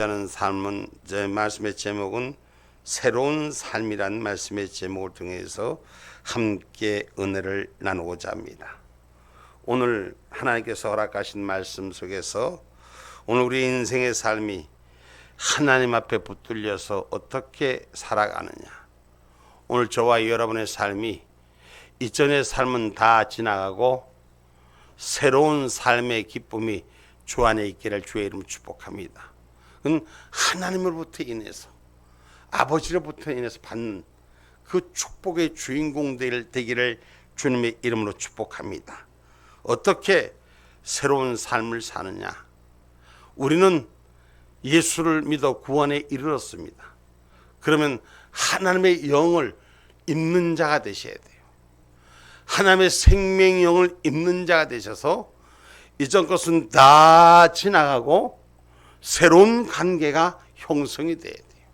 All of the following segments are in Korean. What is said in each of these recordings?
하는 삶은 제 말씀의 제목은 새로운 삶이라는 말씀의 제목을 통해서 함께 은혜를 나누고자 합니다. 오늘 하나님께서 허락하신 말씀 속에서 오늘 우리 인생의 삶이 하나님 앞에 붙들려서 어떻게 살아가느냐, 오늘 저와 여러분의 삶이 이전의 삶은 다 지나가고 새로운 삶의 기쁨이 주 안에 있기를 주의 이름으로 축복합니다. 그건 하나님으로부터 인해서, 아버지로부터 인해서 받는 그 축복의 주인공 되기를 주님의 이름으로 축복합니다. 어떻게 새로운 삶을 사느냐? 우리는 예수를 믿어 구원에 이르렀습니다. 그러면 하나님의 영을 입는 자가 되셔야 돼요. 하나님의 생명의 영을 입는 자가 되셔서 이전 것은 다 지나가고 새로운 관계가 형성이 돼야 돼요.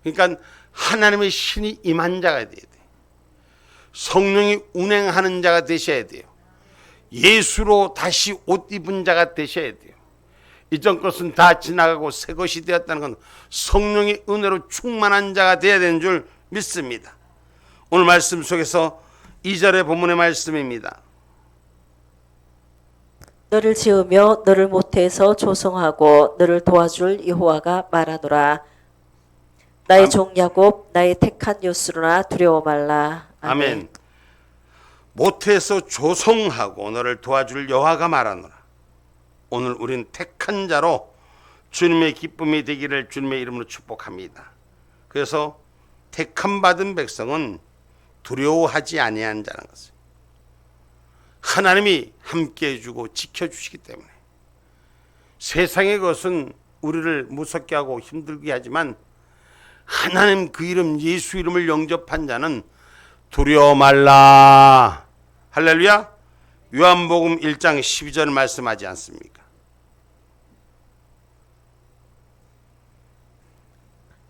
그러니까 하나님의 신이 임한 자가 돼야 돼요. 성령이 운행하는 자가 되셔야 돼요. 예수로 다시 옷 입은 자가 되셔야 돼요. 이전 것은 다 지나가고 새 것이 되었다는 건 성령의 은혜로 충만한 자가 되어야 되는 줄 믿습니다. 오늘 말씀 속에서 2절의 본문의 말씀입니다. 너를 지으며 너를 모태에서 조성하고 너를 도와줄 여호와가 말하노라. 나의 종 야곱 나의 택한 요스루나 두려워 말라. 아멘. 모태에서 조성하고 너를 도와줄 여호와가 말하노라. 오늘 우린 택한 자로 주님의 기쁨이 되기를 주님의 이름으로 축복합니다. 그래서 택함 받은 백성은 두려워하지 아니한 자라는 것을 하나님이 함께 해주고 지켜주시기 때문에, 세상의 것은 우리를 무섭게 하고 힘들게 하지만 하나님 그 이름 예수 이름을 영접한 자는 두려워 말라. 할렐루야. 요한복음 1장 12절 말씀하지 않습니까?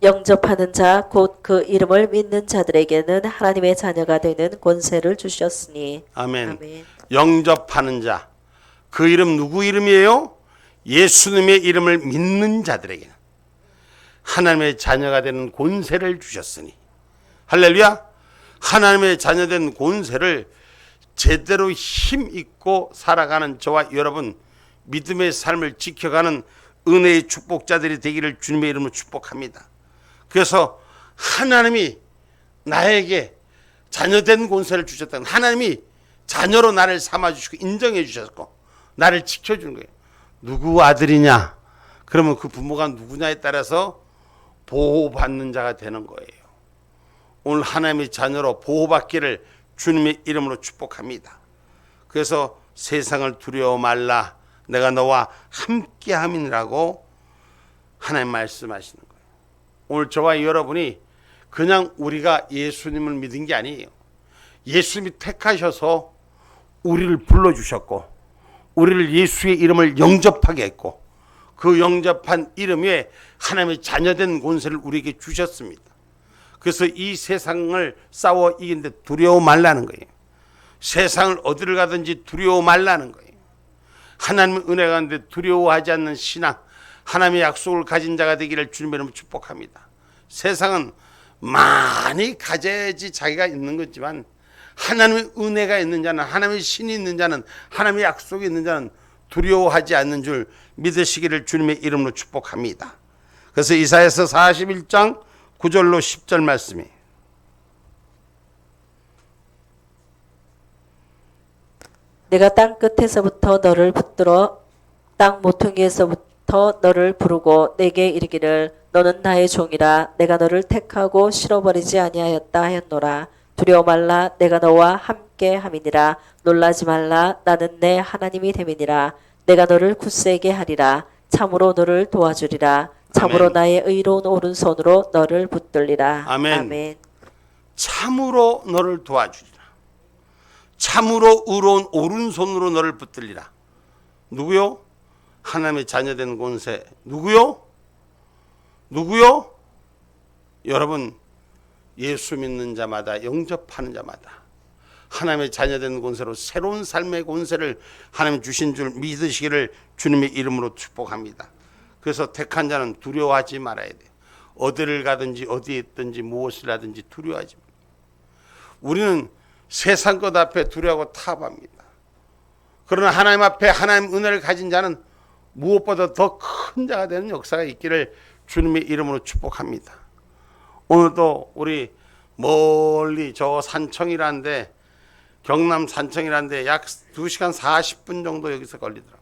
영접하는 자 곧 그 이름을 믿는 자들에게는 하나님의 자녀가 되는 권세를 주셨으니. 아멘. 아멘. 영접하는 자, 그 이름 누구 이름이에요? 예수님의 이름을 믿는 자들에게는 하나님의 자녀가 되는 권세를 주셨으니. 할렐루야. 하나님의 자녀된 권세를 제대로 힘 있고 살아가는 저와 여러분, 믿음의 삶을 지켜가는 은혜의 축복자들이 되기를 주님의 이름으로 축복합니다. 그래서 하나님이 나에게 자녀된 권세를 주셨다는, 하나님이 자녀로 나를 삼아주시고 인정해 주셨고 나를 지켜주는 거예요. 누구 아들이냐? 그러면 그 부모가 누구냐에 따라서 보호받는 자가 되는 거예요. 오늘 하나님의 자녀로 보호받기를 주님의 이름으로 축복합니다. 그래서 세상을 두려워 말라, 내가 너와 함께함이라고 하나님 말씀하시는 거예요. 오늘 저와 여러분이 그냥 우리가 예수님을 믿은 게 아니에요. 예수님이 택하셔서 우리를 불러주셨고 우리를 예수의 이름을 영접하게 했고 그 영접한 이름 위에 하나님의 자녀된 권세를 우리에게 주셨습니다. 그래서 이 세상을 싸워 이기는데 두려워 말라는 거예요. 세상을 어디를 가든지 두려워 말라는 거예요. 하나님의 은혜가 가는데 두려워하지 않는 신앙, 하나님의 약속을 가진 자가 되기를 주님의 이름으로 축복합니다. 세상은 많이 가져야지 자기가 있는 거지만 하나님의 은혜가 있는 자는, 하나님의 신이 있는 자는, 하나님의 약속이 있는 자는 두려워하지 않는 줄 믿으시기를 주님의 이름으로 축복합니다. 그래서 이사야서 41장 9절로 10절 말씀이, 내가 땅 끝에서부터 너를 붙들어 땅 모퉁이에서부터 너를 부르고 내게 이르기를 너는 나의 종이라. 내가 너를 택하고 실어버리지 아니하였다 하였노라. 두려워 말라. 내가 너와 함께 함이니라. 놀라지 말라. 나는 내 하나님이 됨이니라. 내가 너를 굳세게 하리라. 참으로 너를 도와주리라. 참으로 아멘. 나의 의로운 오른손으로 너를 붙들리라. 아멘. 아멘. 참으로 너를 도와주리라. 참으로 의로운 오른손으로 너를 붙들리라. 누구요? 하나님의 자녀된 권세. 누구요? 누구요? 여러분, 예수 믿는 자마다, 영접하는 자마다 하나님의 자녀된 권세로 새로운 삶의 권세를 하나님 주신 줄 믿으시기를 주님의 이름으로 축복합니다. 그래서 택한 자는 두려워하지 말아야 돼요. 어디를 가든지 어디에 있든지 무엇을 하든지 두려워하지 말아요. 우리는 세상 것 앞에 두려워하고 타협합니다. 그러나 하나님 앞에 하나님 은혜를 가진 자는 무엇보다 더 큰 자가 되는 역사가 있기를 주님의 이름으로 축복합니다. 오늘도 우리 멀리 저 산청이라는데, 경남 산청이라는데 약 2시간 40분 정도 여기서 걸리더라고요.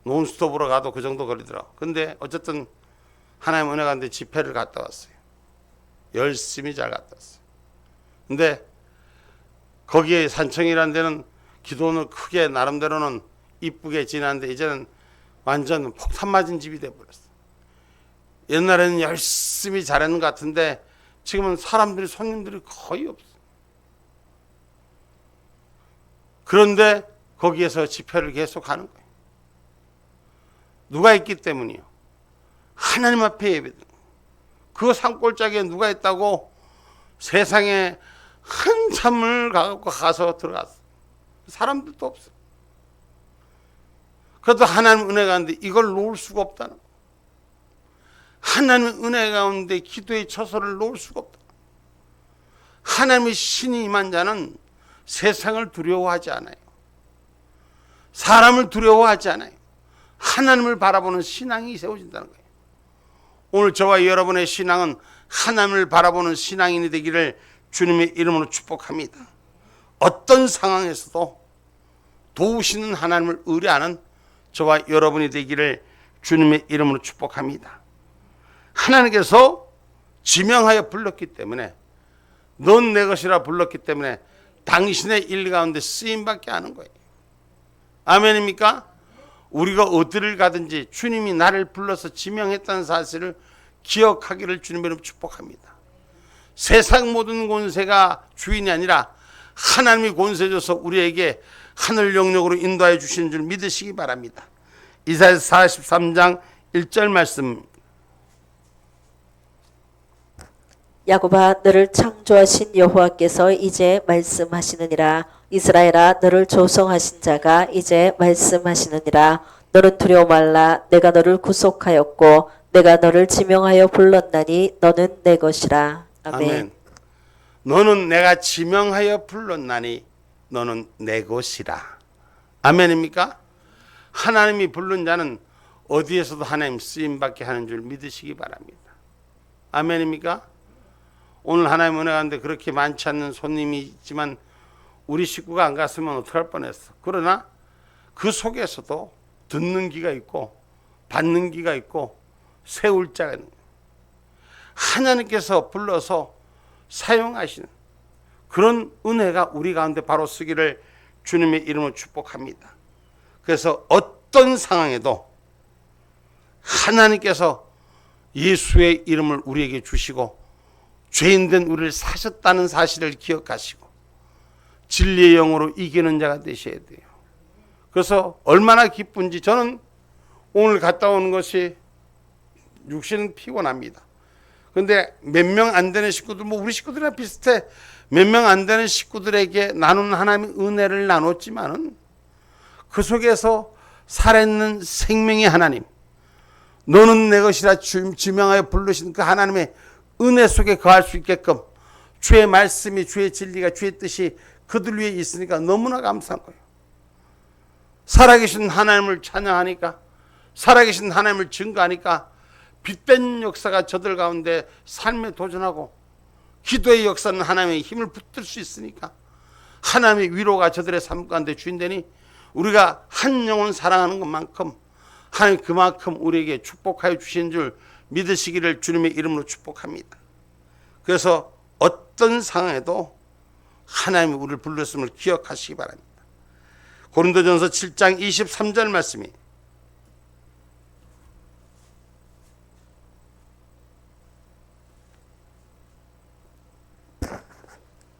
논스톱으로 가도 그 정도 걸리더라고요. 근데 어쨌든 하나님 은혜 가운데 집회를 갔다 왔어요. 열심히 잘 갔다 왔어요. 근데 거기에 산청이라는 데는 기도는 크게 나름대로는 이쁘게 지났는데 이제는 완전 폭탄 맞은 집이 돼버렸어. 옛날에는 열심히 잘하는 것 같은데 지금은 손님들이 거의 없어. 그런데 거기에서 집회를 계속 하는 거예요. 누가 있기 때문이요? 하나님 앞에 예배드리는 거예요. 그 산골짜기에 누가 있다고 세상에 한참을 가서 들어갔어. 사람들도 없어. 그래도 하나님 은혜 가운데 이걸 놓을 수가 없다는 거예요. 하나님 은혜 가운데 기도의 처소를 놓을 수가 없다. 하나님의 신이 임한 자는 세상을 두려워하지 않아요. 사람을 두려워하지 않아요. 하나님을 바라보는 신앙이 세워진다는 거예요. 오늘 저와 여러분의 신앙은 하나님을 바라보는 신앙인이 되기를 주님의 이름으로 축복합니다. 어떤 상황에서도 도우시는 하나님을 의뢰하는 저와 여러분이 되기를 주님의 이름으로 축복합니다. 하나님께서 지명하여 불렀기 때문에, 넌 내 것이라 불렀기 때문에 당신의 일 가운데 쓰임받게 하는 거예요. 아멘입니까? 우리가 어디를 가든지 주님이 나를 불러서 지명했다는 사실을 기억하기를 주님의 이름으로 축복합니다. 세상 모든 권세가 주인이 아니라 하나님이 권세 줘서 우리에게 하늘 영역으로 인도해 주시는 줄 믿으시기 바랍니다. 이사야서 43장 1절 말씀. 야곱아, 너를 창조하신 여호와께서 이제 말씀하시느니라. 이스라엘아, 너를 조성하신 자가 이제 말씀하시느니라. 너는 두려워 말라. 내가 너를 구속하였고 내가 너를 지명하여 불렀나니 너는 내 것이라. 아멘. 아멘. 너는 내가 지명하여 불렀나니 너는 내 것이라. 아멘입니까? 하나님이 부른 자는 어디에서도 하나님 쓰임받게 하는 줄 믿으시기 바랍니다. 아멘입니까? 오늘 하나님 은혜 가운데 그렇게 많지 않는 손님이 있지만 우리 식구가 안 갔으면 어떡할 뻔했어. 그러나 그 속에서도 듣는 귀가 있고 받는 귀가 있고 세울 자가 있는 거예요. 하나님께서 불러서 사용하시는 그런 은혜가 우리 가운데 바로 쓰기를 주님의 이름으로 축복합니다. 그래서 어떤 상황에도 하나님께서 예수의 이름을 우리에게 주시고 죄인된 우리를 사셨다는 사실을 기억하시고 진리의 영으로 이기는 자가 되셔야 돼요. 그래서 얼마나 기쁜지, 저는 오늘 갔다 오는 것이 육신은 피곤합니다. 그런데 몇 명 안 되는 식구들, 우리 식구들이랑 비슷해. 몇 명 안 되는 식구들에게 나누는 하나님의 은혜를 나눴지만은 그 속에서 살아있는 생명의 하나님, 너는 내 것이라 지명하여 부르신 그 하나님의 은혜 속에 거할 수 있게끔 주의 말씀이, 주의 진리가, 주의 뜻이 그들 위에 있으니까 너무나 감사한 거예요. 살아계신 하나님을 찬양하니까, 살아계신 하나님을 증거하니까 빛된 역사가 저들 가운데 삶에 도전하고, 기도의 역사는 하나님의 힘을 붙들 수 있으니까 하나님의 위로가 저들의 삶 가운데 주인되니 우리가 한 영혼 사랑하는 것만큼 하나님 그만큼 우리에게 축복하여 주신 줄 믿으시기를 주님의 이름으로 축복합니다. 그래서 어떤 상황에도 하나님이 우리를 불렀음을 기억하시기 바랍니다. 고린도전서 7장 23절 말씀이,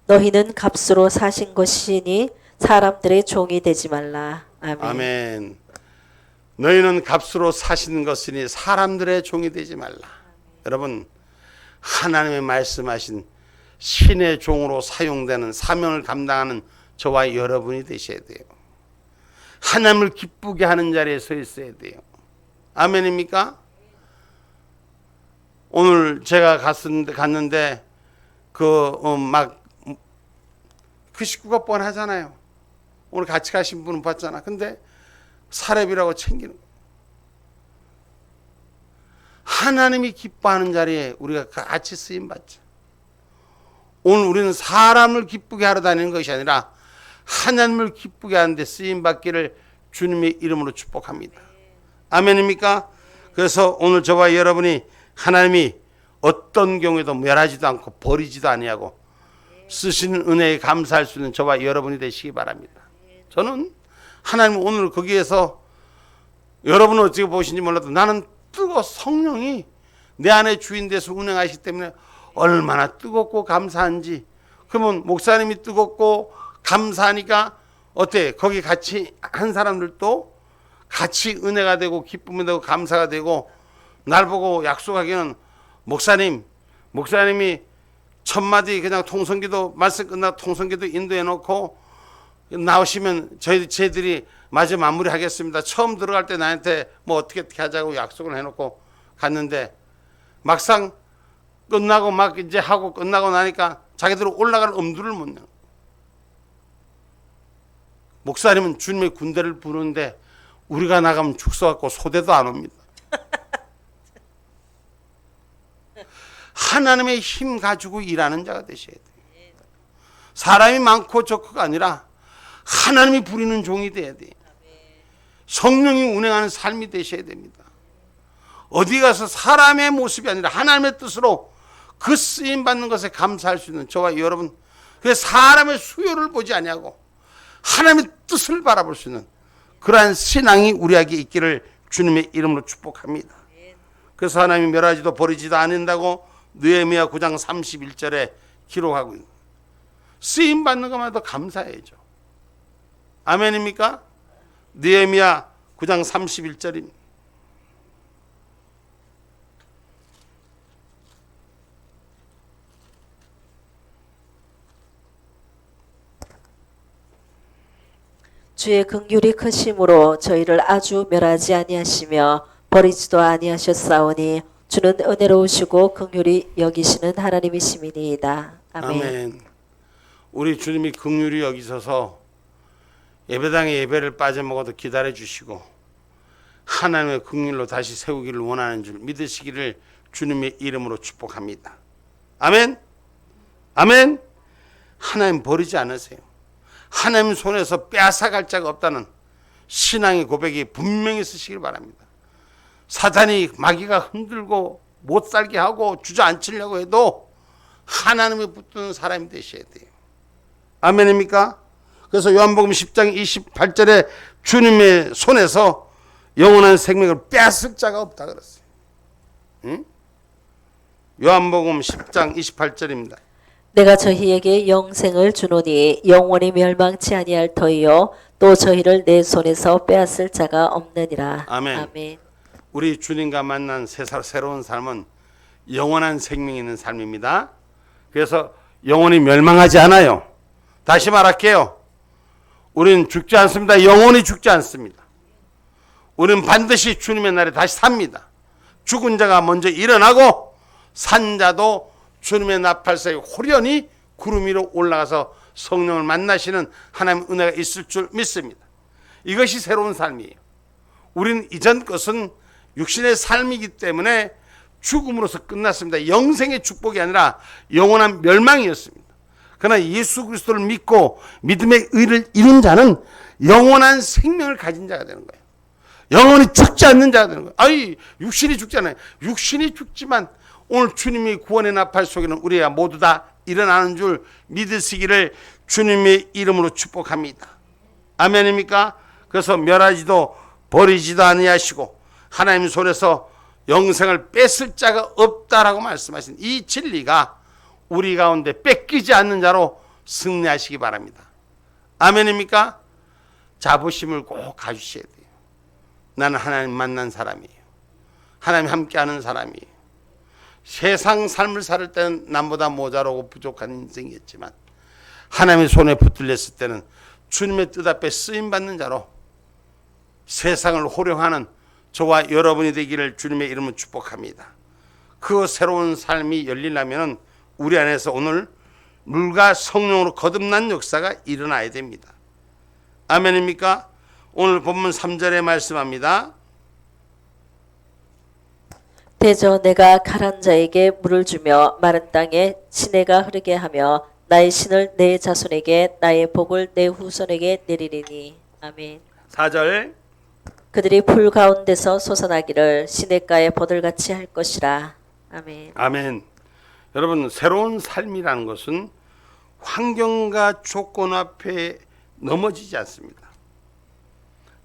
너희는 값으로 사신 것이니 사람들의 종이 되지 말라. 아멘. 아멘. 너희는 값으로 사신 것이니 사람들의 종이 되지 말라. 여러분, 하나님의 말씀하신 신의 종으로 사용되는 사명을 감당하는 저와 여러분이 되셔야 돼요. 하나님을 기쁘게 하는 자리에 서 있어야 돼요. 아멘입니까? 오늘 제가 갔는데 그 식구가 뻔하잖아요. 오늘 같이 가신 분은 봤잖아. 근데 사렙이라고 챙기는 거예요. 하나님이 기뻐하는 자리에 우리가 같이 쓰임 받죠. 오늘 우리는 사람을 기쁘게 하러 다니는 것이 아니라 하나님을 기쁘게 하는데 쓰임 받기를 주님의 이름으로 축복합니다. 아멘입니까? 그래서 오늘 저와 여러분이 하나님이 어떤 경우에도 멸하지도 않고 버리지도 아니하고 쓰시는 은혜에 감사할 수 있는 저와 여러분이 되시기 바랍니다. 저는 하나님 오늘 거기에서 여러분은 어떻게 보시는지 몰라도 나는 성령이 내 안에 주인 돼서 운행하시기 때문에 얼마나 뜨겁고 감사한지. 그러면 목사님이 뜨겁고 감사하니까 어때? 거기 같이 한 사람들도 같이 은혜가 되고 기쁨이 되고 감사가 되고 날 보고 약속하기는 목사님이 첫 마디 그냥 통성기도 말씀 끝나고 통성기도 인도해 놓고 나오시면 저희들이 마저 마무리하겠습니다. 처음 들어갈 때 나한테 뭐 어떻게 하자고 약속을 해놓고 갔는데 막상 끝나고 막 이제 하고 끝나고 나니까 자기들은 올라갈 엄두를 못 내요. 목사님은 주님의 군대를 부르는데 우리가 나가면 죽서갖고 소대도 안 옵니다. 하나님의 힘 가지고 일하는 자가 되셔야 돼요. 사람이 많고 적고가 아니라 하나님이 부리는 종이 돼야 돼요. 성령이 운행하는 삶이 되셔야 됩니다. 어디 가서 사람의 모습이 아니라 하나님의 뜻으로 그 쓰임 받는 것에 감사할 수 있는 저와 여러분, 그래서 사람의 수요를 보지 아니하고 하나님의 뜻을 바라볼 수 있는 그러한 신앙이 우리에게 있기를 주님의 이름으로 축복합니다. 그래서 하나님이 멸하지도 버리지도 않는다고 느헤미야 9장 31절에 기록하고 있는 쓰임 받는 것만 해도 감사해야죠. 아멘입니까? 느헤미야 9장 31절입니다. 주의 긍휼이 크심으로 저희를 아주 멸하지 아니하시며 버리지도 아니하셨사오니 주는 은혜로우시고 긍휼히 여기시는 하나님이시니이다. 아멘. 아멘. 우리 주님이 긍휼히 여기셔서 예배당에 예배를 빠져먹어도 기다려 주시고 하나님의 긍휼로 다시 세우기를 원하는 줄 믿으시기를 주님의 이름으로 축복합니다. 아멘. 아멘. 하나님 버리지 않으세요. 하나님 손에서 빼앗아갈 자가 없다는 신앙의 고백이 분명히 쓰시길 바랍니다. 사탄이 마귀가 흔들고 못 살게 하고 주저앉히려고 해도 하나님이 붙드는 사람이 되셔야 돼요. 아멘입니까? 그래서 요한복음 10장 28절에 주님의 손에서 영원한 생명을 빼앗을 자가 없다 그랬어요. 응? 요한복음 10장 28절입니다. 내가 저희에게 영생을 주노니 영원히 멸망치 아니할 터이요 또 저희를 내 손에서 빼앗을 자가 없느니라. 아멘. 아멘. 우리 주님과 만난 새로운 삶은 영원한 생명이 있는 삶입니다. 그래서 영원히 멸망하지 않아요. 다시 말할게요. 우리는 죽지 않습니다. 영원히 죽지 않습니다. 우리는 반드시 주님의 날에 다시 삽니다. 죽은 자가 먼저 일어나고 산 자도 주님의 나팔사에 호련히 구름 위로 올라가서 성령을 만나시는 하나님의 은혜가 있을 줄 믿습니다. 이것이 새로운 삶이에요. 우리는 이전 것은 육신의 삶이기 때문에 죽음으로서 끝났습니다. 영생의 축복이 아니라 영원한 멸망이었습니다. 그러나 예수 그리스도를 믿고 믿음의 의를 이룬 자는 영원한 생명을 가진 자가 되는 거예요. 영원히 죽지 않는 자가 되는 거예요. 아이, 육신이 죽잖아요. 육신이 죽지만 오늘 주님이 구원의 나팔 속에는 우리가 모두 다 일어나는 줄 믿으시기를 주님의 이름으로 축복합니다. 아멘입니까? 그래서 멸하지도 버리지도 아니하시고 하나님 손에서 영생을 뺏을 자가 없다라고 말씀하신 이 진리가 우리 가운데 뺏기지 않는 자로 승리하시기 바랍니다. 아멘입니까? 자부심을 꼭 가주셔야 돼요. 나는 하나님 만난 사람이에요. 하나님 함께하는 사람이에요. 세상 삶을 살 때는 남보다 모자라고 부족한 인생이었지만 하나님의 손에 붙들렸을 때는 주님의 뜻 앞에 쓰임받는 자로 세상을 호령하는 저와 여러분이 되기를 주님의 이름으로 축복합니다. 그 새로운 삶이 열리려면 우리 안에서 오늘 물과 성령으로 거듭난 역사가 일어나야 됩니다. 아멘입니까? 오늘 본문 3절에 말씀합니다. 대저 내가 가란 자에게 물을 주며 마른 땅에 시내가 흐르게 하며 나의 신을 내 자손에게 나의 복을 내 후손에게 내리리니. 아멘. 4절 그들이 풀 가운데서 솟아나기를 시냇가에 버들같이 할 것이라. 아멘. 아멘. 여러분, 새로운 삶이라는 것은 환경과 조건 앞에 넘어지지 않습니다.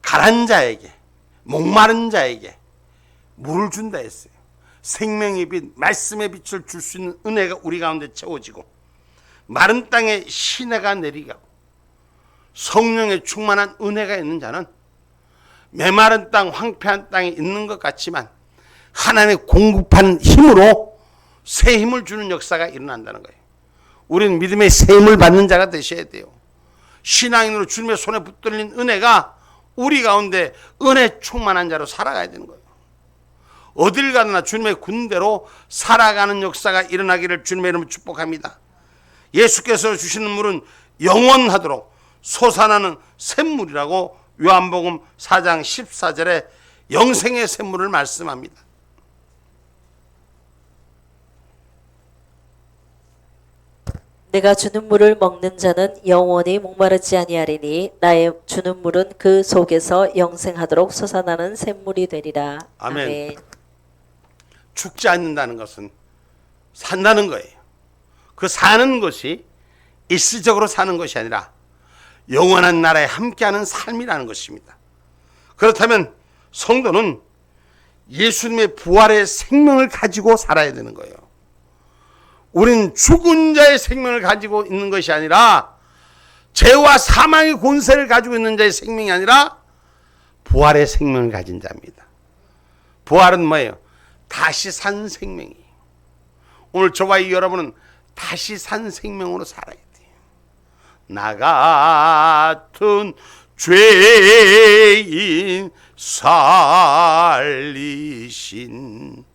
가란 자에게, 목마른 자에게 물을 준다 했어요. 생명의 빛, 말씀의 빛을 줄 수 있는 은혜가 우리 가운데 채워지고, 마른 땅에 시내가 내리고 성령의 충만한 은혜가 있는 자는 메마른 땅, 황폐한 땅에 있는 것 같지만 하나님의 공급한 힘으로 새 힘을 주는 역사가 일어난다는 거예요. 우리는 믿음의 새 힘을 받는 자가 되셔야 돼요. 신앙인으로 주님의 손에 붙들린 은혜가 우리 가운데 은혜 충만한 자로 살아가야 되는 거예요. 어딜 가나 주님의 군대로 살아가는 역사가 일어나기를 주님의 이름으로 축복합니다. 예수께서 주시는 물은 영원하도록 솟아나는 샘물이라고 요한복음 4장 14절에 영생의 샘물을 말씀합니다. 내가 주는 물을 먹는 자는 영원히 목마르지 아니하리니 나의 주는 물은 그 속에서 영생하도록 솟아나는 샘물이 되리라. 아멘. 아멘. 죽지 않는다는 것은 산다는 거예요. 그 사는 것이 일시적으로 사는 것이 아니라 영원한 나라에 함께하는 삶이라는 것입니다. 그렇다면 성도는 예수님의 부활의 생명을 가지고 살아야 되는 거예요. 우린 죽은 자의 생명을 가지고 있는 것이 아니라 죄와 사망의 권세를 가지고 있는 자의 생명이 아니라 부활의 생명을 가진 자입니다. 부활은 뭐예요? 다시 산 생명이에요. 오늘 저와 여러분은 다시 산 생명으로 살아야 돼요. 나 같은 죄인 살리신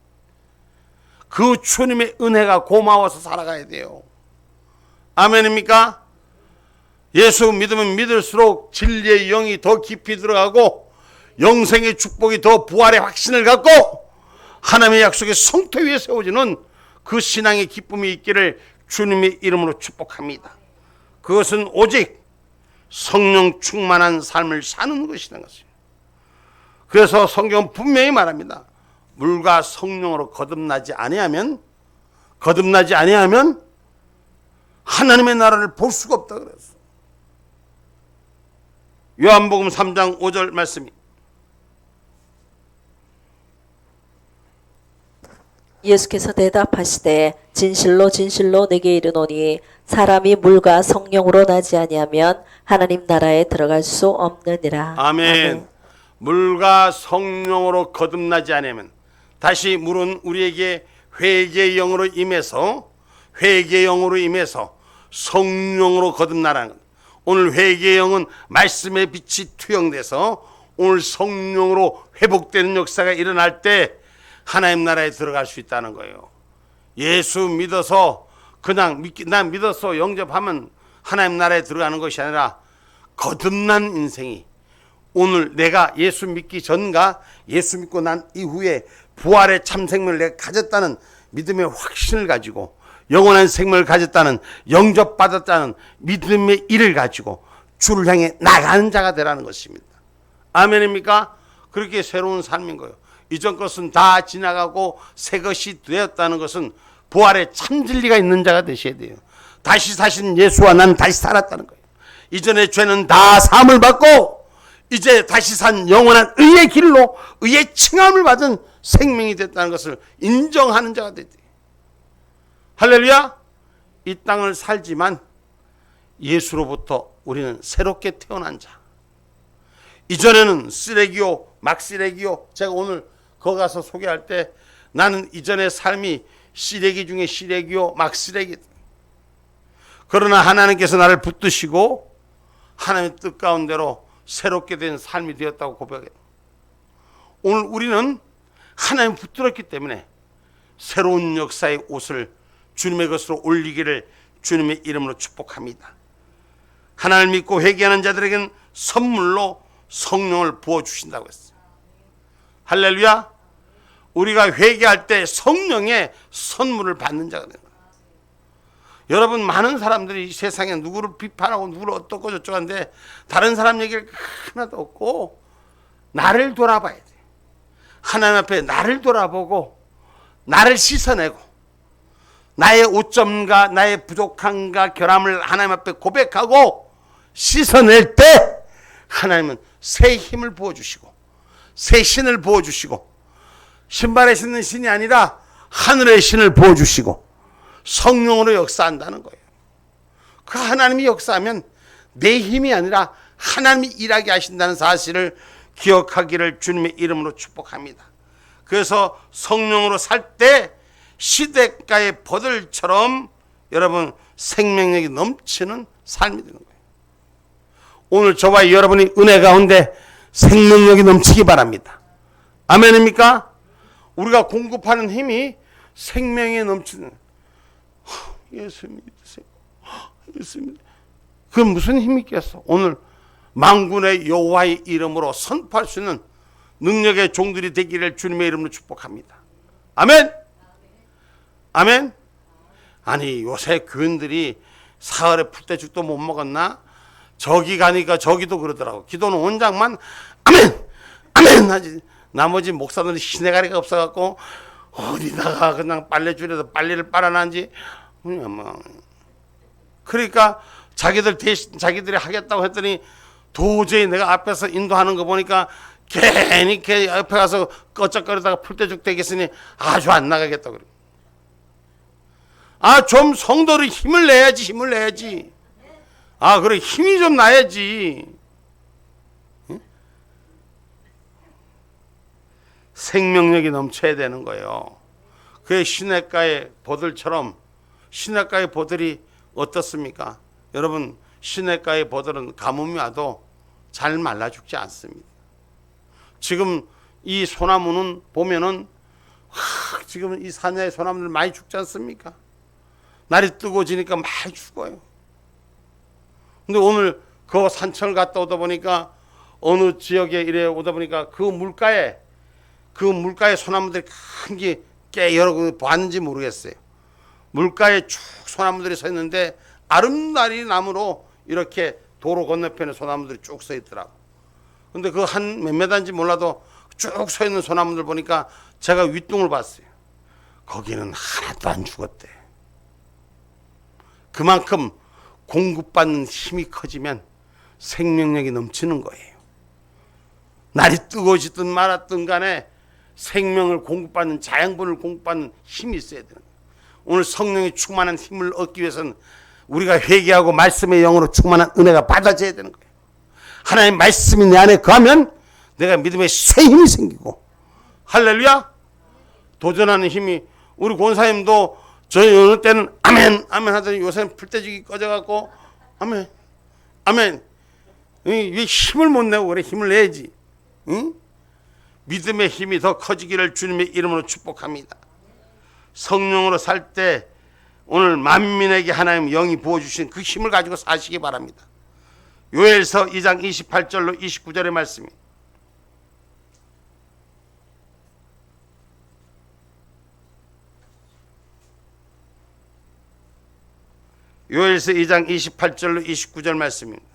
그 주님의 은혜가 고마워서 살아가야 돼요. 아멘입니까? 예수 믿으면 믿을수록 진리의 영이 더 깊이 들어가고 영생의 축복이 더 부활의 확신을 갖고 하나님의 약속의 성토 위에 세워지는 그 신앙의 기쁨이 있기를 주님의 이름으로 축복합니다. 그것은 오직 성령 충만한 삶을 사는 것이라는 것입니다. 그래서 성경은 분명히 말합니다. 물과 성령으로 거듭나지 아니하면 하나님의 나라를 볼 수가 없다 그랬어. 요한복음 3장 5절 말씀이 예수께서 대답하시되 진실로 진실로 내게 이르노니 사람이 물과 성령으로 나지 아니하면 하나님 나라에 들어갈 수 없느니라. 아멘. 물과 성령으로 거듭나지 않으면, 다시 물은 우리에게 회개의 영으로 임해서 성령으로 거듭나라는 것. 오늘 회개의 영은 말씀의 빛이 투영돼서 오늘 성령으로 회복되는 역사가 일어날 때 하나님 나라에 들어갈 수 있다는 거예요. 예수 믿어서 그냥 난 믿어서 영접하면 하나님 나라에 들어가는 것이 아니라 거듭난 인생이, 오늘 내가 예수 믿기 전과 예수 믿고 난 이후에 부활의 참 생명을 내가 가졌다는 믿음의 확신을 가지고, 영원한 생명을 가졌다는, 영접받았다는 믿음의 일을 가지고 주를 향해 나가는 자가 되라는 것입니다. 아멘입니까? 그렇게 새로운 삶인 거예요. 이전 것은 다 지나가고 새 것이 되었다는 것은 부활의 참 진리가 있는 자가 되셔야 돼요. 다시 사신 예수와 난 다시 살았다는 거예요. 이전의 죄는 다 사함을 받고 이제 다시 산 영원한 의의 길로 의의 칭함을 받은 생명이 됐다는 것을 인정하는 자가 됐대요. 할렐루야. 이 땅을 살지만 예수로부터 우리는 새롭게 태어난 자. 이전에는 쓰레기요, 막 쓰레기요. 제가 오늘 거기 가서 소개할 때 나는 이전의 삶이 쓰레기 중에 쓰레기요, 막 쓰레기. 그러나 하나님께서 나를 붙드시고 하나님의 뜻 가운데로 새롭게 된 삶이 되었다고 고백해요. 오늘 우리는 하나님 붙들었기 때문에 새로운 역사의 옷을 주님의 것으로 올리기를 주님의 이름으로 축복합니다. 하나님을 믿고 회개하는 자들에게는 선물로 성령을 부어주신다고 했어요. 할렐루야. 우리가 회개할 때 성령의 선물을 받는 자가 되는 거예요. 여러분, 많은 사람들이 이 세상에 누구를 비판하고 누구를 어떻고 저쩌고 하는데 다른 사람 얘기를 하나도 없고 나를 돌아봐야 돼. 하나님 앞에 나를 돌아보고 나를 씻어내고 나의 오점과 나의 부족함과 결함을 하나님 앞에 고백하고 씻어낼 때 하나님은 새 힘을 부어주시고 새 신을 부어주시고 신발에 신는 신이 아니라 하늘의 신을 부어주시고 성령으로 역사한다는 거예요. 그 하나님이 역사하면 내 힘이 아니라 하나님이 일하게 하신다는 사실을 기억하기를 주님의 이름으로 축복합니다. 그래서 성령으로 살 때 시냇가의 버들처럼 여러분 생명력이 넘치는 삶이 되는 거예요. 오늘 저와 여러분이 은혜 가운데 생명력이 넘치기 바랍니다. 아멘입니까? 우리가 공급하는 힘이 생명에 넘치는 예수 믿으세요. 예수 믿으세요. 그건 무슨 힘이 있겠어? 오늘 만군의 여호와의 이름으로 선포할 수 있는 능력의 종들이 되기를 주님의 이름으로 축복합니다. 아멘. 아멘. 아니 요새 교인들이 사흘에 풀떼죽도 못 먹었나? 저기 가니까 저기도 그러더라고. 기도는 원장만 아멘 아멘 하지. 나머지 목사들은 시내가리가 없어갖고 어디다가 그냥 빨래줄에서 빨래를 빨아놨는지. 그러니까 자기들이 하겠다고 했더니 도저히 내가 앞에서 인도하는 거 보니까 괜히 이렇게 옆에 가서 꺼쩍거리다가 풀떼죽 되겠으니 아주 안 나가겠다 그래. 아, 좀 성도를 힘을 내야지. 아, 그래, 힘이 좀 나야지. 응? 생명력이 넘쳐야 되는 거예요. 그의 시냇가의 버들처럼, 시냇가의 버들이 어떻습니까? 여러분, 시냇가의 버들은 가뭄이 와도 잘 말라 죽지 않습니다. 지금 이 소나무는 보면은 지금 이 산야의 소나무들 많이 죽지 않습니까? 날이 뜨거워지니까 많이 죽어요. 근데 오늘 그 산천을 갔다 오다 보니까 어느 지역에 이래 오다 보니까 그 물가에 소나무들이 큰 게 꽤 여러 개 봤는지 모르겠어요. 물가에 쭉 소나무들이 서 있는데 아름다리 나무로 이렇게 도로 건너편에 소나무들이 쭉 서 있더라고. 근데 그 한 몇 메다인지 몰라도 쭉 서 있는 소나무들 보니까 제가 윗동을 봤어요. 거기는 하나도 안 죽었대. 그만큼 공급받는 힘이 커지면 생명력이 넘치는 거예요. 날이 뜨거워지든 말았든 간에 생명을 공급받는, 자양분을 공급받는 힘이 있어야 되는 거예요. 오늘 성령이 충만한 힘을 얻기 위해서는 우리가 회개하고 말씀의 영으로 충만한 은혜가 받아져야 되는 거예요. 하나님 말씀이 내 안에 거하면 내가 믿음의 새 힘이 생기고, 할렐루야. 도전하는 힘이, 우리 권사님도 저희 어느 때는 아멘 아멘 하더니 요새는 풀떼죽이 꺼져갖고 아멘 아멘. 왜 힘을 못 내고 그래? 힘을 내야지. 응? 믿음의 힘이 더 커지기를 주님의 이름으로 축복합니다. 성령으로 살 때 오늘 만민에게 하나님 영이 부어주신 그 힘을 가지고 사시기 바랍니다. 요엘서 2장 28절로 29절의 말씀이, 요엘서 2장 28절로 29절 말씀입니다.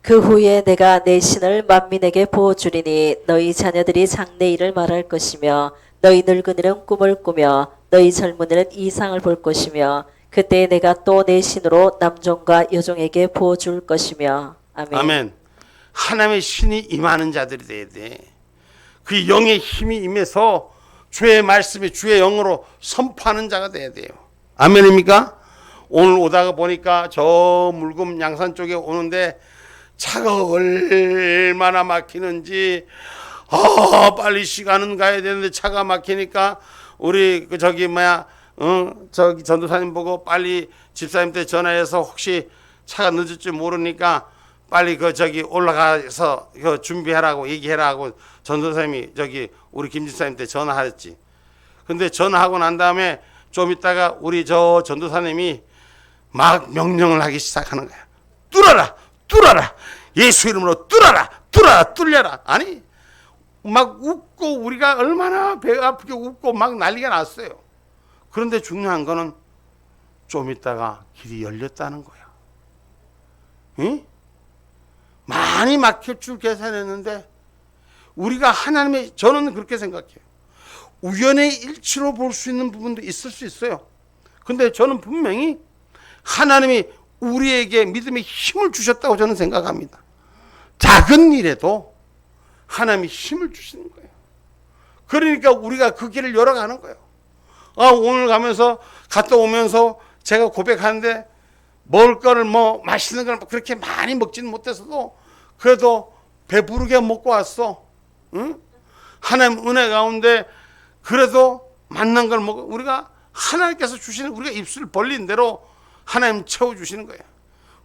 그 후에 내가 내 신을 만민에게 부어주리니 너희 자녀들이 장래일을 말할 것이며 너희 늙은이는 꿈을 꾸며 너희 젊은이는 이상을 볼 것이며 그때 내가 또 내 신으로 남종과 여종에게 부어줄 것이며. 아멘. 아멘. 하나님의 신이 임하는 자들이 돼야 돼. 그 영의 힘이 임해서 주의 말씀이 주의 영으로 선포하는 자가 돼야 돼요. 아멘입니까? 오늘 오다가 보니까 저 물금 양산 쪽에 오는데 차가 얼마나 막히는지, 빨리 시간은 가야 되는데 차가 막히니까 우리 저기 전도사님 보고 빨리 집사님한테 전화해서 혹시 차가 늦을 줄 모르니까 빨리 저기 올라가서 준비하라고 얘기해라고 전도사님이 우리 김집사님한테 전화했지. 근데 전화하고 난 다음에 좀 있다가 우리 저 전도사님이 막 명령을 하기 시작하는 거야. 뚫어라, 뚫어라, 예수 이름으로 뚫어라, 뚫어라, 뚫려라. 아니 막 웃고 우리가 얼마나 배가 아프게 웃고 막 난리가 났어요. 그런데 중요한 거는 좀 있다가 길이 열렸다는 거야. 응? 많이 막힐 줄 계산했는데 우리가 하나님의, 저는 그렇게 생각해요. 우연의 일치로 볼 수 있는 부분도 있을 수 있어요. 근데 저는 분명히 하나님이 우리에게 믿음의 힘을 주셨다고 저는 생각합니다. 작은 일에도 하나님이 힘을 주시는 거예요. 그러니까 우리가 그 길을 열어가는 거예요. 오늘 갔다 오면서 제가 고백하는데 먹을 거를 맛있는 걸 그렇게 많이 먹지는 못해서도 그래도 배부르게 먹고 왔어. 응? 하나님 은혜 가운데 그래도 맛난 걸 먹어. 우리가 하나님께서 주시는, 우리가 입술 벌린 대로 하나님 채워주시는 거예요.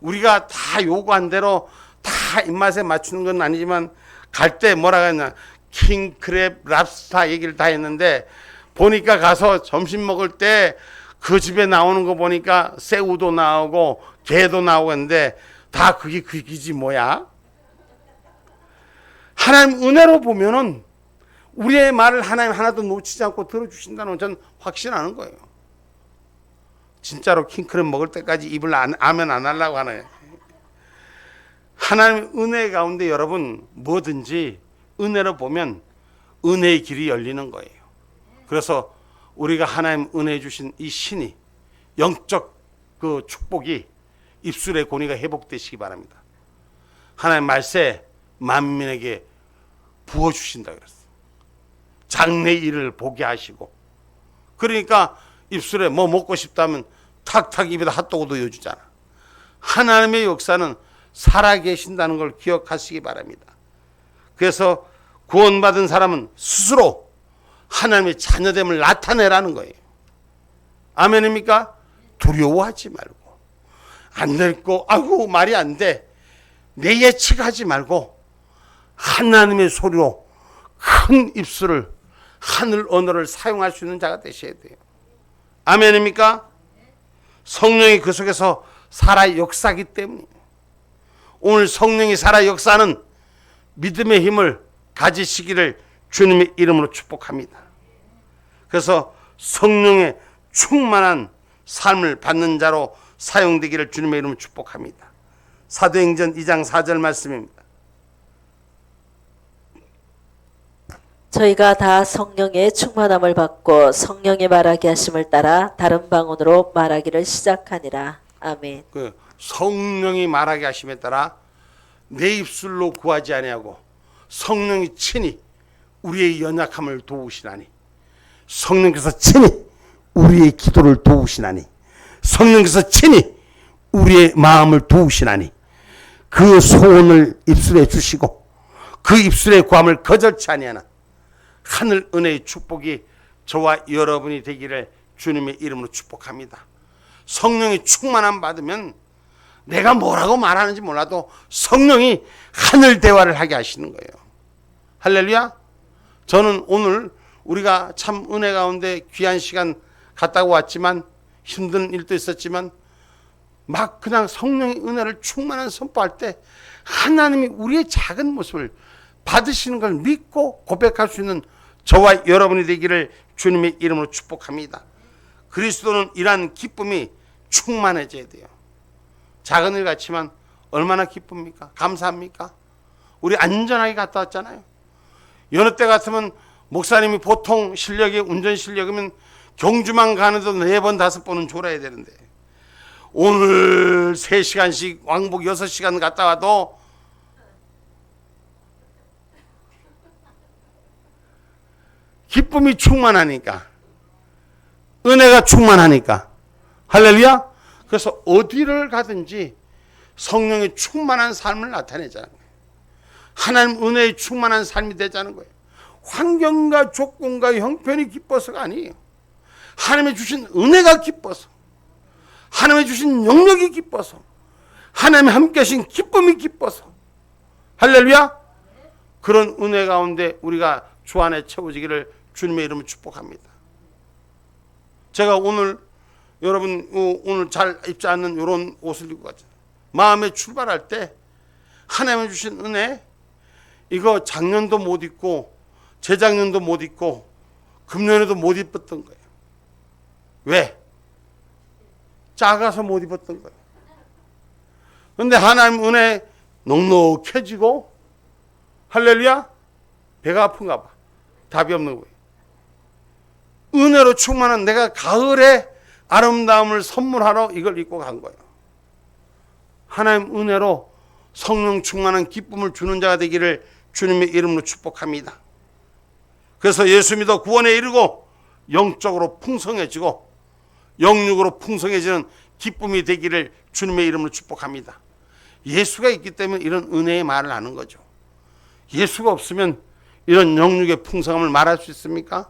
우리가 다 요구한 대로 다 입맛에 맞추는 건 아니지만 갈 때 뭐라고 했냐, 킹크랩, 랍스타 얘기를 다 했는데 보니까 가서 점심 먹을 때 그 집에 나오는 거 보니까 새우도 나오고 게도 나오고 했는데 다 그게 그기지 뭐야? 하나님 은혜로 보면은 우리의 말을 하나님 하나도 놓치지 않고 들어주신다는 건 저는 확신하는 거예요. 진짜로 킹크랩 먹을 때까지 입을 아멘 안 하려고 하나요? 하나님 은혜 가운데 여러분 뭐든지 은혜로 보면 은혜의 길이 열리는 거예요. 그래서 우리가 하나님 은혜 주신 이 신이, 영적 그 축복이 입술의 권위가 회복되시기 바랍니다. 하나님 말세 만민에게 부어주신다 그랬어요. 장래 일을 보게 하시고, 그러니까 입술에 뭐 먹고 싶다면 탁탁 입에다 핫도그도 넣어주잖아. 하나님의 역사는 살아계신다는 걸 기억하시기 바랍니다. 그래서 구원받은 사람은 스스로 하나님의 자녀됨을 나타내라는 거예요. 아멘입니까? 두려워하지 말고, 안 될 거, 아이고 말이 안 돼, 내 예측하지 말고 하나님의 소리로 큰 입술을, 하늘 언어를 사용할 수 있는 자가 되셔야 돼요. 아멘입니까? 성령이 그 속에서 살아 역사하기 때문이에요. 오늘 성령이 살아 역사하는 믿음의 힘을 가지시기를 주님의 이름으로 축복합니다. 그래서 성령의 충만한 삶을 받는 자로 사용되기를 주님의 이름으로 축복합니다. 사도행전 2장 4절 말씀입니다. 저희가 다 성령의 충만함을 받고 성령의 말하게 하심을 따라 다른 방언으로 말하기를 시작하니라. 아멘. 그 성령이 말하게 하심에 따라 내 입술로 구하지 아니하고 성령이 친히 우리의 연약함을 도우시나니, 성령께서 친히 우리의 기도를 도우시나니, 성령께서 친히 우리의 마음을 도우시나니, 그 소원을 입술에 주시고 그 입술의 구함을 거절치 아니하나 하늘 은혜의 축복이 저와 여러분이 되기를 주님의 이름으로 축복합니다. 성령이 충만함 받으면 내가 뭐라고 말하는지 몰라도 성령이 하늘 대화를 하게 하시는 거예요. 할렐루야. 저는 오늘 우리가 참 은혜 가운데 귀한 시간 갔다고 왔지만, 힘든 일도 있었지만 막 그냥 성령의 은혜를 충만한 선포할 때 하나님이 우리의 작은 모습을 받으시는 걸 믿고 고백할 수 있는 저와 여러분이 되기를 주님의 이름으로 축복합니다. 그리스도는 이러한 기쁨이 충만해져야 돼요. 작은 일 같지만 얼마나 기쁩니까? 감사합니까? 우리 안전하게 갔다 왔잖아요. 여느 때 같으면 목사님이 보통 실력이, 운전 실력이면 경주만 가는데도 4번 5번은 졸아야 되는데 오늘 3시간씩 왕복 6시간 갔다 와도 기쁨이 충만하니까, 은혜가 충만하니까. 할렐루야. 그래서 어디를 가든지 성령의 충만한 삶을 나타내자는 거예요. 하나님 은혜의 충만한 삶이 되자는 거예요. 환경과 조건과 형편이 기뻐서가 아니에요. 하나님의 주신 은혜가 기뻐서, 하나님의 주신 영역이 기뻐서, 하나님이 함께 하신 기쁨이 기뻐서 할렐루야. 그런 은혜 가운데 우리가 주 안에 채워지기를 주님의 이름으로 축복합니다. 제가 오늘 여러분 오늘 잘 입지 않는 이런 옷을 입고 갔잖아요. 마음에 출발할 때 하나님이 주신 은혜, 이거 작년도 못 입고 재작년도 못 입고 금년에도 못 입었던 거예요. 왜? 작아서 못 입었던 거예요. 그런데 하나님 은혜 넉넉해지고 할렐루야. 배가 아픈가 봐. 답이 없는 거예요. 은혜로 충만한 내가 가을에 아름다움을 선물하러 이걸 입고 간 거예요. 하나님 은혜로 성령 충만한 기쁨을 주는 자가 되기를 주님의 이름으로 축복합니다. 그래서 예수 믿어 구원에 이르고 영적으로 풍성해지고 영육으로 풍성해지는 기쁨이 되기를 주님의 이름으로 축복합니다. 예수가 있기 때문에 이런 은혜의 말을 하는 거죠. 예수가 없으면 이런 영육의 풍성함을 말할 수 있습니까?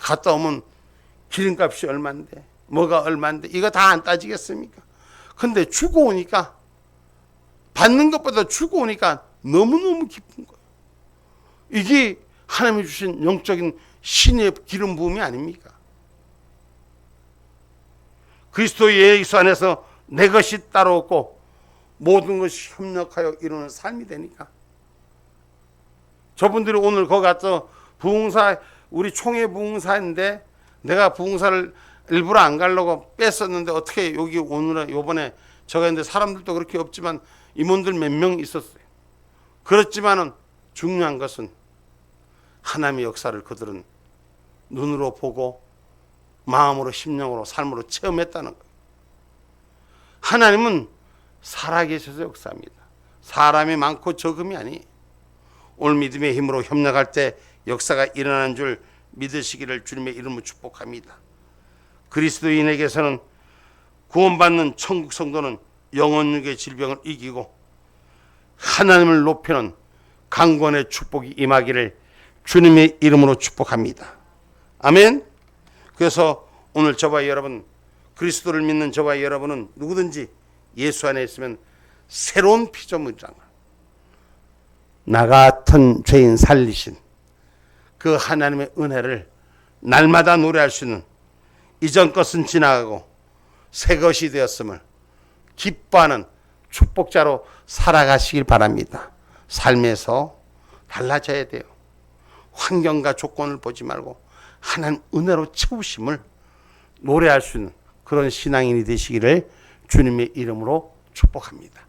갔다 오면 기름값이 얼마인데 뭐가 얼마인데 이거 다 안 따지겠습니까? 근데 주고 오니까, 받는 것보다 주고 오니까 너무너무 기쁜 거예요. 이게 하나님이 주신 영적인 신의 기름 부음이 아닙니까? 그리스도 예수 안에서 내 것이 따로 없고 모든 것이 협력하여 이루는 삶이 되니까. 저분들이 오늘 거기 가서 부흥사, 우리 총회 부흥사인데 내가 부흥사를 일부러 안 가려고 뺐었는데 어떻게 여기 오늘 요번에 저가 있는데 사람들도 그렇게 없지만 임원들 몇 명 있었어요. 그렇지만은 중요한 것은 하나님의 역사를 그들은 눈으로 보고 마음으로 심령으로 삶으로 체험했다는 거예요. 하나님은 살아계셔서 역사합니다. 사람이 많고 적음이 아니에요. 오늘 믿음의 힘으로 협력할 때 역사가 일어나는 줄 믿으시기를 주님의 이름으로 축복합니다. 그리스도인에게서는 구원받는 천국 성도는 영혼육의 질병을 이기고 하나님을 높이는 강권의 축복이 임하기를 주님의 이름으로 축복합니다. 아멘. 그래서 오늘 저와 여러분, 그리스도를 믿는 저와 여러분은 누구든지 예수 안에 있으면 새로운 피조물이란 말, 나 같은 죄인 살리신 그 하나님의 은혜를 날마다 노래할 수 있는, 이전 것은 지나가고 새 것이 되었음을 기뻐하는 축복자로 살아가시길 바랍니다. 삶에서 달라져야 돼요. 환경과 조건을 보지 말고 하나님 은혜로 채우심을 노래할 수 있는 그런 신앙인이 되시기를 주님의 이름으로 축복합니다.